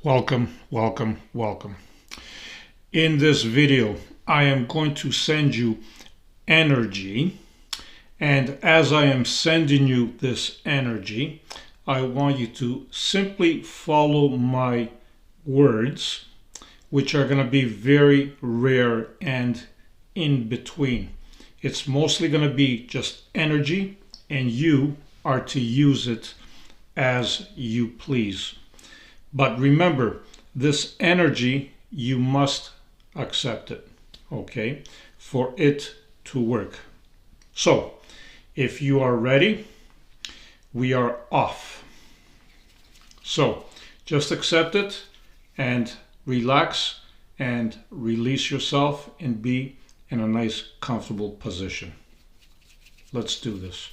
Welcome, welcome, welcome. In this video, I am going to send you energy. And as I am sending you this energy, I want you to simply follow my words, which are going to be very rare and in between. It's mostly going to be just energy, and you are to use it as you please. But remember, this energy, you must accept it, okay, for it to work. So, if you are ready, we are off. So, just accept it and relax and release yourself and be in a nice, comfortable position. Let's do this.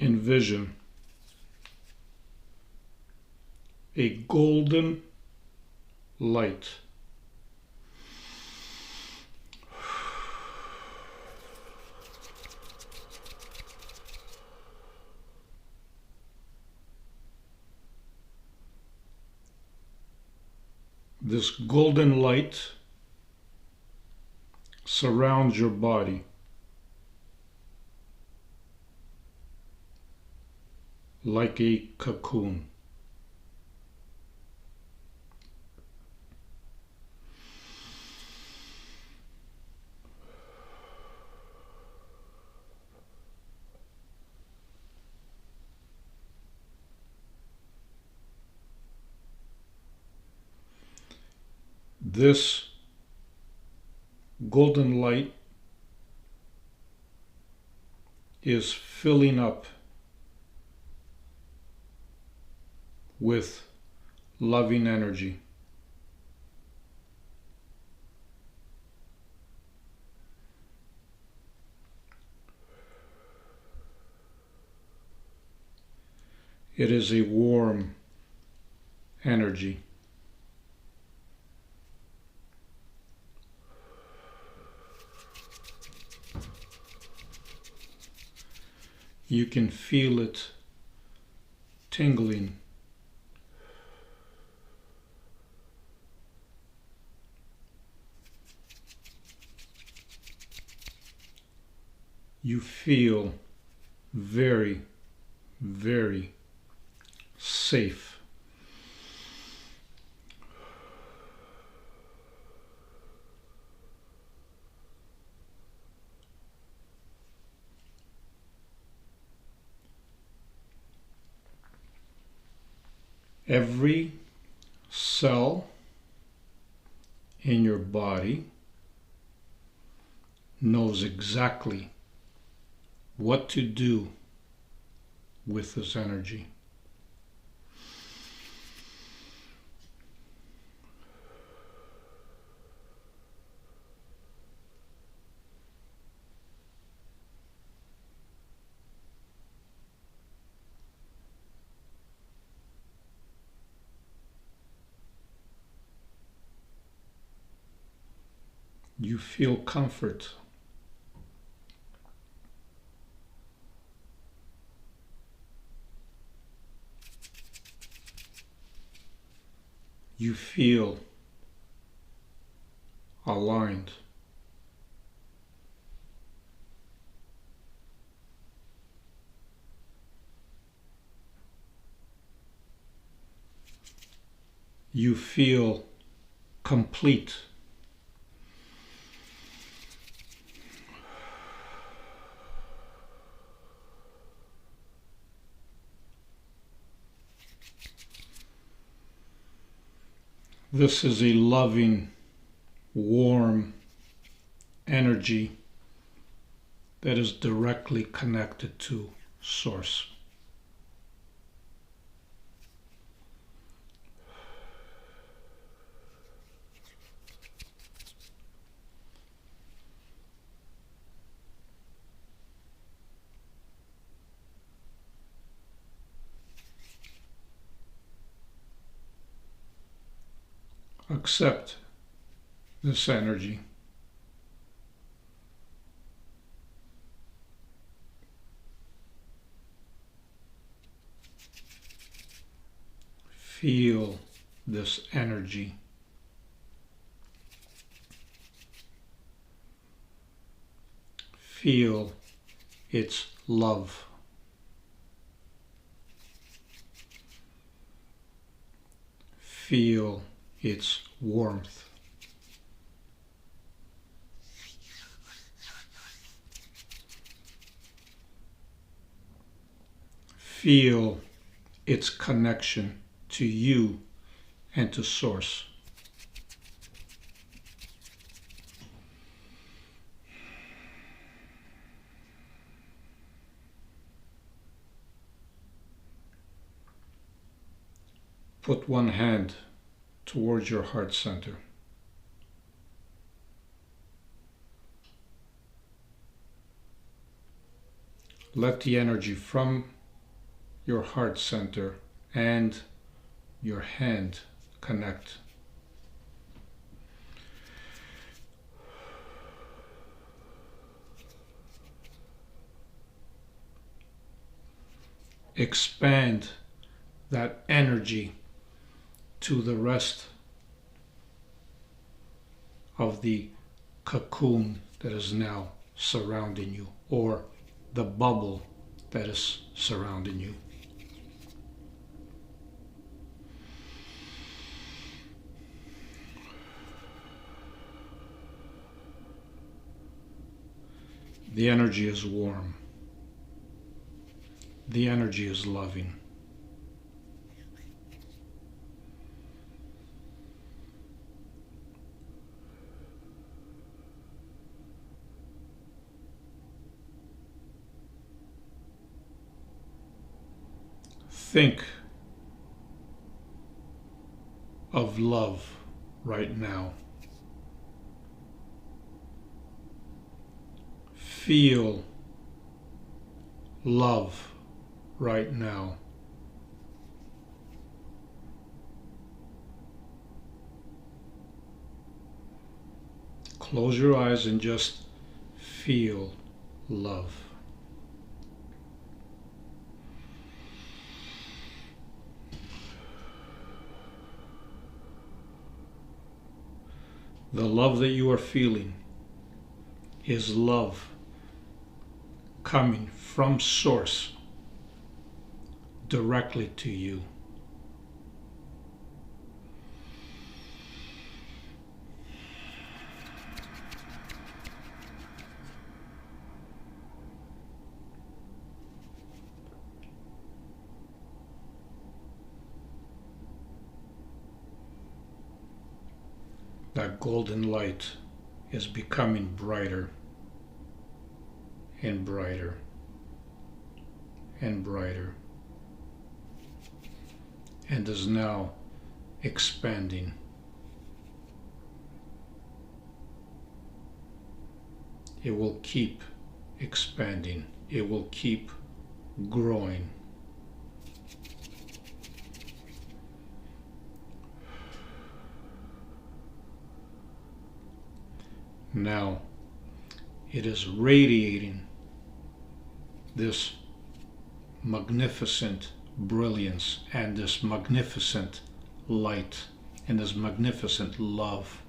Envision a golden light. This golden light surrounds your body like a cocoon. This golden light is filling up with loving energy. It is a warm energy. You can feel it tingling. You feel very, very safe. Every cell in your body knows exactly what to do with this energy. You feel comfort. You feel aligned. You feel complete. This is a loving, warm energy that is directly connected to Source. Accept this energy. Feel this energy. Feel its love. Feel its warmth. Feel its connection to you and to Source. Put one hand towards your heart center. Let the energy from your heart center and your hand connect. Expand that energy to the rest of the cocoon that is now surrounding you, or the bubble that is surrounding you. The energy is warm. The energy is loving. Think of love right now. Feel love right now. Close your eyes and just feel love. The love that you are feeling is love coming from Source directly to you. That golden light is becoming brighter and brighter and brighter, and is now expanding. It will keep expanding. It will keep growing. Now it is radiating this magnificent brilliance and this magnificent light and this magnificent love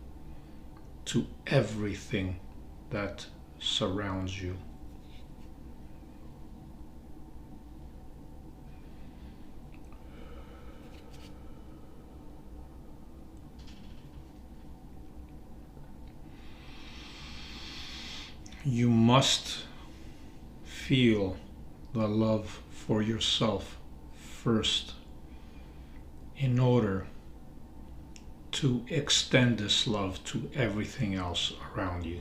to everything that surrounds you. You must feel the love for yourself first in order to extend this love to everything else around you.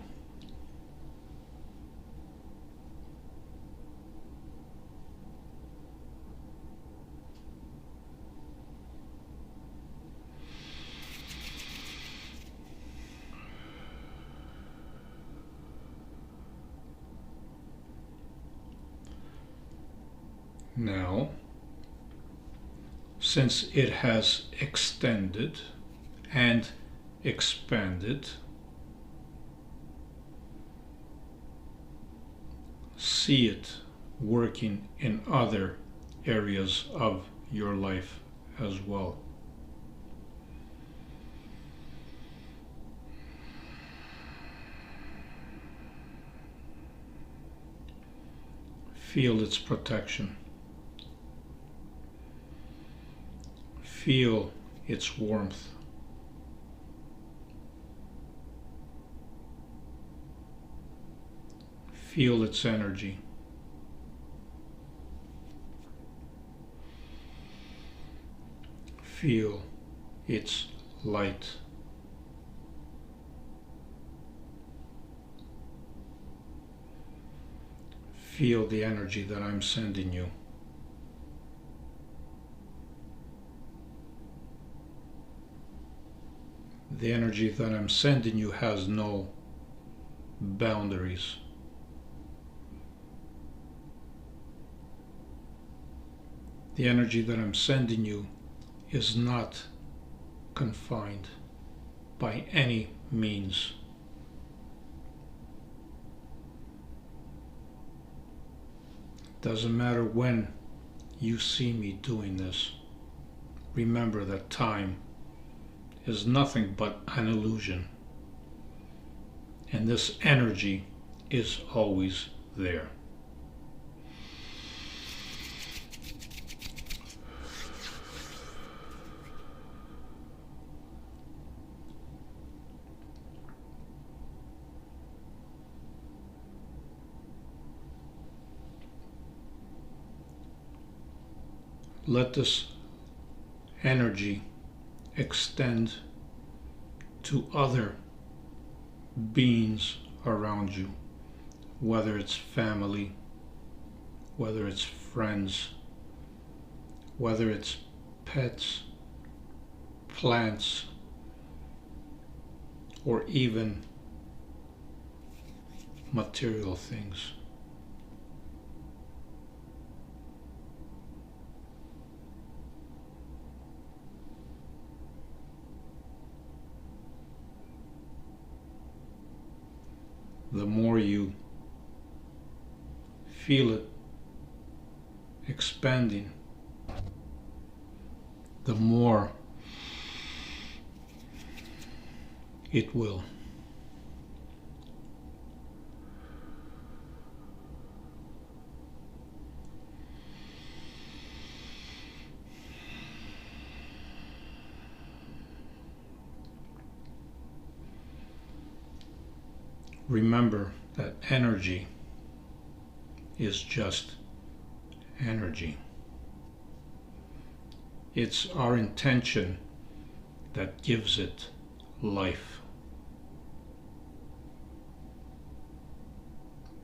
Now, since it has extended and expand it. See it working in other areas of your life as well. Feel its protection. Feel its warmth. Feel its energy. Feel its light. Feel the energy that I'm sending you. The energy that I'm sending you has no boundaries. The energy that I'm sending you is not confined by any means. Doesn't matter when you see me doing this. Remember that time is nothing but an illusion. And this energy is always there. Let this energy extend to other beings around you, whether it's family, whether it's friends, whether it's pets, plants, or even material things. The more you feel it expanding, the more it will. Remember that energy is just energy. It's our intention that gives it life.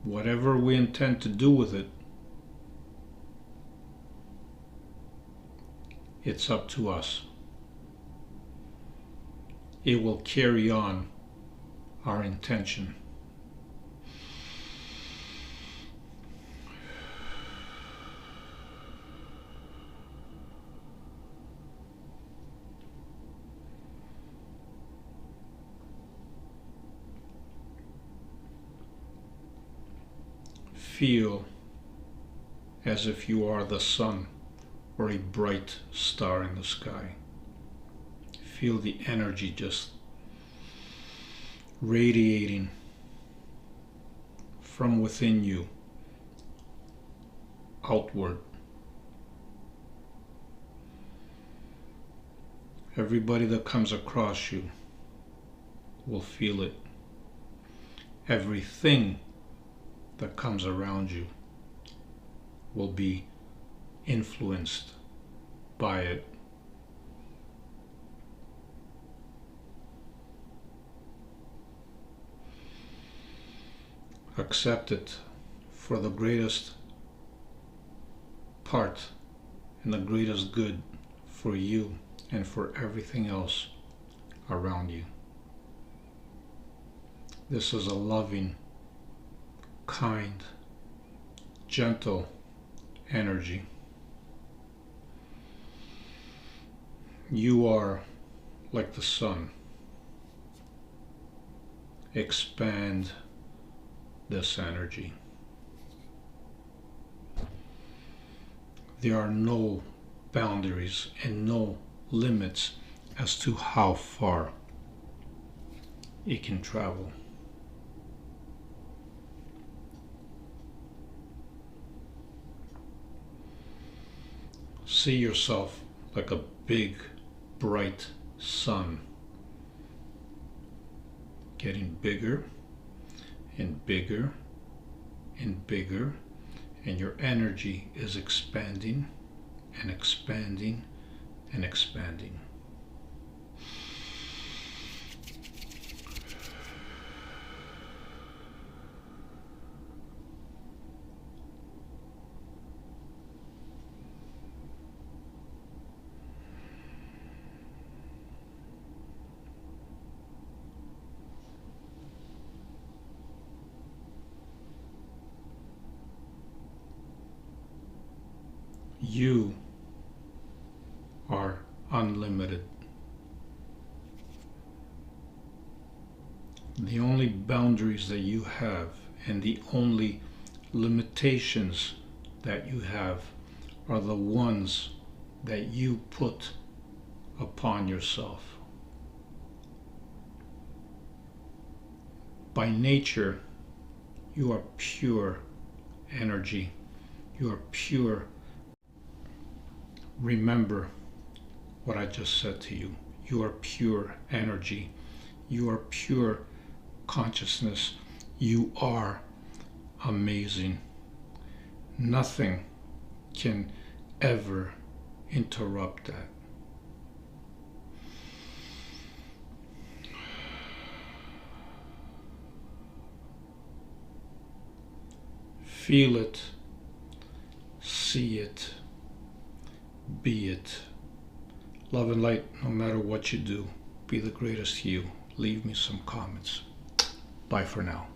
Whatever we intend to do with it, it's up to us. It will carry on our intention. Feel as if you are the sun or a bright star in the sky. Feel the energy just radiating from within you outward. Everybody that comes across you will feel it. Everything that comes around you will be influenced by it. Accept it for the greatest part and the greatest good for you and for everything else around you. This is a loving, kind, gentle energy. You are like the sun. expand this energy. There are no boundaries and no limits as to how far it can travel. See yourself like a big, bright sun, getting bigger and bigger and bigger, and your energy is expanding and expanding and expanding. You are unlimited. The only boundaries that you have and the only limitations that you have are the ones that you put upon yourself. By nature, you are pure energy. You are pure. Remember what I just said to you. You are pure energy. You are pure consciousness. You are amazing. Nothing can ever interrupt that. Feel it, see it, be it. Love and light, no matter what you do. Be the greatest you. Leave me some comments. Bye for now.